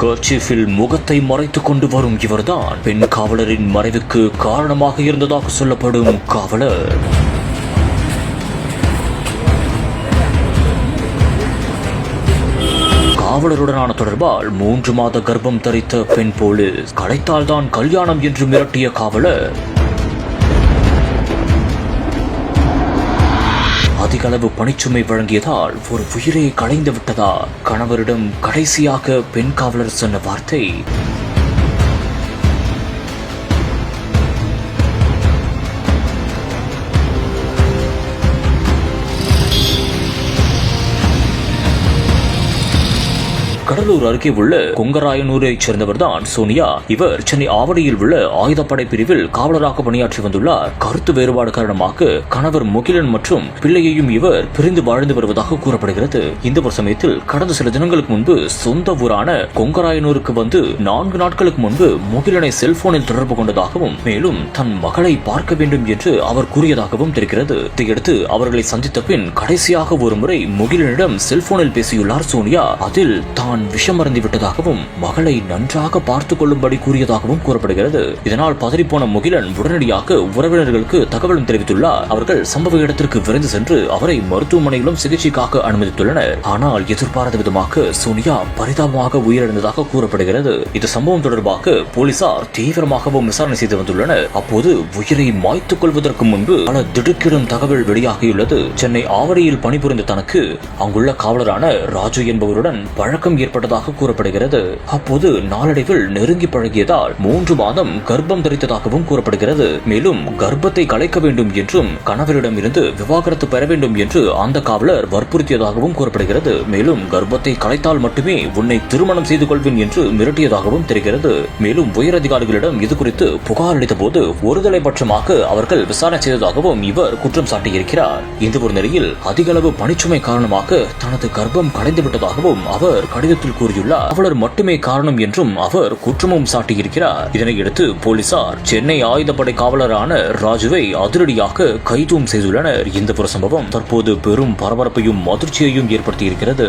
கர்ச்சீஃபில் முகத்தை மறைத்துக் கொண்டு வரும் இவர்தான் பெண் காவலரின் மறைவுக்கு காரணமாக இருந்ததாக சொல்லப்படும் காவலர். காவலருடனான தொடர்பால் 3 மாத கர்ப்பம் தரித்த பெண் போலீஸ் கலைத்தால்தான் கல்யாணம் என்று மிரட்டிய காவலர். அதிக அளவு பணிச்சுமை வழங்கியதால் ஒரு உயிரை களைந்து விட்டதா கணவரிடம் கடைசியாக பெண் காவலர் சொன்ன வார்த்தை. கடலூர் அருகே உள்ள கொங்கராயனூரை சேர்ந்தவர்தான் சோனியா. இவர் சென்னை ஆவடியில் உள்ள ஆயுதப்படை பிரிவில் காவலராக பணியாற்றி வந்துள்ளார். கருத்து வேறுபாடு காரணமாக கணவர் முகிலன் மற்றும் பிள்ளையையும் இவர் பிரிந்து வாழ்ந்து வருவதாக கூறப்படுகிறது. இந்த ஒரு சமயத்தில் கடந்த சில தினங்களுக்கு முன்பு சொந்த ஊரான கொங்கராயனூருக்கு வந்து 4 நாட்களுக்கு முன்பு முகிலனை செல்போனில் தொடர்பு கொண்டதாகவும் மேலும் தன் மகளை பார்க்க வேண்டும் என்று அவர் கூறியதாகவும் தெரிகிறது. இதையடுத்து அவர்களை சந்தித்த பின் கடைசியாக ஒரு முறை முகிலனிடம் செல்போனில் பேசியுள்ளார் சோனியா. அதில் தான் விஷம் மறந்து விட்டதாகவும் மகளை நன்றாக பார்த்துக் கொள்ளும்படி கூறியதாகவும் கூறப்படுகிறது. இதனால் பதறிப்போன முகிலன் உடனடியாக உறவினர்களுக்கு தகவலும் தெரிவித்துள்ளார். அவர்கள் சம்பவ இடத்திற்கு விரைந்து சென்று அவரை மருத்துவமனையிலும் சிகிச்சைக்காக அனுமதித்துள்ளனர். ஆனால் எதிர்பாராத விதமாக சோனியா பரிதாபமாக உயிரிழந்ததாக கூறப்படுகிறது. இந்த சம்பவம் தொடர்பாக போலீசார் தீவிரமாகவும் விசாரணை செய்து வந்துள்ளனர். அப்போது உயிரை மாய்த்துக் கொள்வதற்கு முன்பு பல திடுக்கிடும் தகவல் வெளியாகியுள்ளது. சென்னை ஆவடியில் பணிபுரிந்த தனக்கு அங்குள்ள காவலரான ராஜு என்பவருடன் பழக்கம் ஏற்பட்டதாக கூறப்படுகிறது. அப்போது நாளடைவில் நெருங்கி பழகியதால் 3 மாதம் கர்ப்பம் தரித்ததாகவும் கூறப்படுகிறது. மேலும் கர்ப்பத்தை கலைக்க வேண்டும் என்றும் கணவரிடம் இருந்து விவாகரத்து பெற வேண்டும் என்று அந்த காவலர் வற்புறுத்தியதாகவும் கூறப்படுகிறது. மேலும் கர்ப்பத்தை கலைத்தால் மட்டுமே உன்னை திருமணம் செய்து கொள்வேன் என்று மிரட்டியதாகவும் தெரிகிறது. மேலும் உயரதிகாரிகளிடம் இது குறித்து புகார் அளித்த போது ஒருதலை பட்சமாக அவர்கள் விசாரணை செய்ததாகவும் இவர் குற்றம் சாட்டியிருக்கிறார். இந்த ஒரு நிலையில் அதிக அளவு பணிச்சுமை காரணமாக தனது கர்ப்பம் கலைந்து விட்டதாகவும் அவர் கடிதத்தில் கூறியுள்ளார். காவலர் மட்டுமே காரணம் என்றும் அவர் குற்றமும் சாட்டியிருக்கிறார். இதனையடுத்து போலீசார் சென்னை ஆயுதப்படை காவலரான ராஜுவை அதிரடியாக கைதும் செய்துள்ளனர். இந்த ஒரு சம்பவம் தற்போது பெரும் பரபரப்பையும் அதிர்ச்சியையும் ஏற்படுத்தியிருக்கிறது.